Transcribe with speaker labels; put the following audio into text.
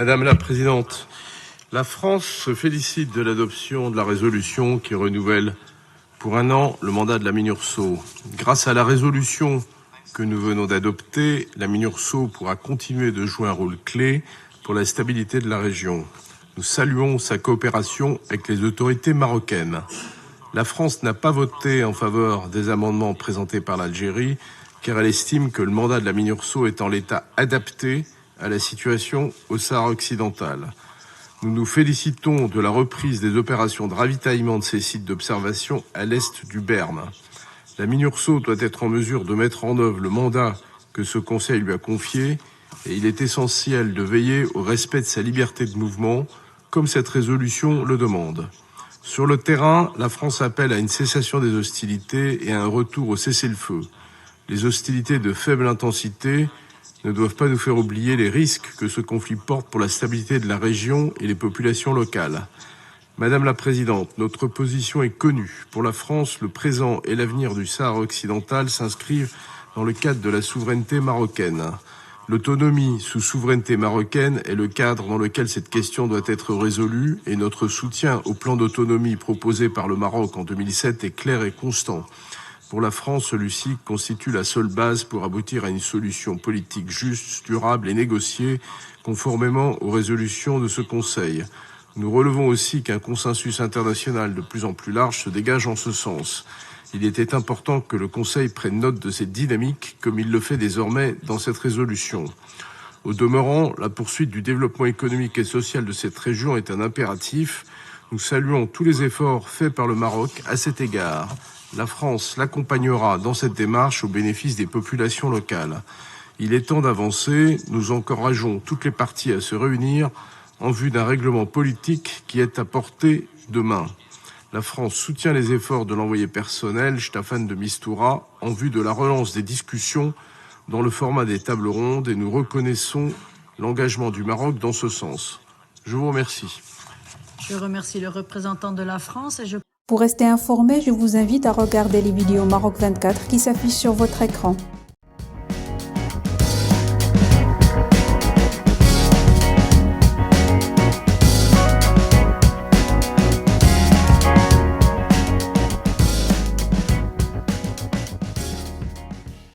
Speaker 1: Madame la Présidente, la France se félicite de l'adoption de la résolution qui renouvelle pour 1 an le mandat de la MINURSO. Grâce à la résolution que nous venons d'adopter, la MINURSO pourra continuer de jouer un rôle clé pour la stabilité de la région. Nous saluons sa coopération avec les autorités marocaines. La France n'a pas voté en faveur des amendements présentés par l'Algérie car elle estime que le mandat de la MINURSO est en l'état adapté à la situation au Sahara occidental. Nous nous félicitons de la reprise des opérations de ravitaillement de ces sites d'observation à l'est du Berme. La MINURSO doit être en mesure de mettre en œuvre le mandat que ce Conseil lui a confié et il est essentiel de veiller au respect de sa liberté de mouvement, comme cette résolution le demande. Sur le terrain, la France appelle à une cessation des hostilités et à un retour au cessez-le-feu. Les hostilités de faible intensité ne doivent pas nous faire oublier les risques que ce conflit porte pour la stabilité de la région et les populations locales. Madame la Présidente, notre position est connue. Pour la France, le présent et l'avenir du Sahara occidental s'inscrivent dans le cadre de la souveraineté marocaine. L'autonomie sous souveraineté marocaine est le cadre dans lequel cette question doit être résolue et notre soutien au plan d'autonomie proposé par le Maroc en 2007 est clair et constant. Pour la France, celui-ci constitue la seule base pour aboutir à une solution politique juste, durable et négociée, conformément aux résolutions de ce Conseil. Nous relevons aussi qu'un consensus international de plus en plus large se dégage en ce sens. Il était important que le Conseil prenne note de cette dynamique, comme il le fait désormais dans cette résolution. Au demeurant, la poursuite du développement économique et social de cette région est un impératif. Nous saluons tous les efforts faits par le Maroc à cet égard. La France l'accompagnera dans cette démarche au bénéfice des populations locales. Il est temps d'avancer. Nous encourageons toutes les parties à se réunir en vue d'un règlement politique qui est à portée de main. La France soutient les efforts de l'envoyé personnel Staffan de Mistura en vue de la relance des discussions dans le format des tables rondes et nous reconnaissons l'engagement du Maroc dans ce sens. Je vous remercie.
Speaker 2: Je remercie le représentant de la France et
Speaker 3: Pour rester informé, je vous invite à regarder les vidéos Maroc 24 qui s'affichent sur votre écran.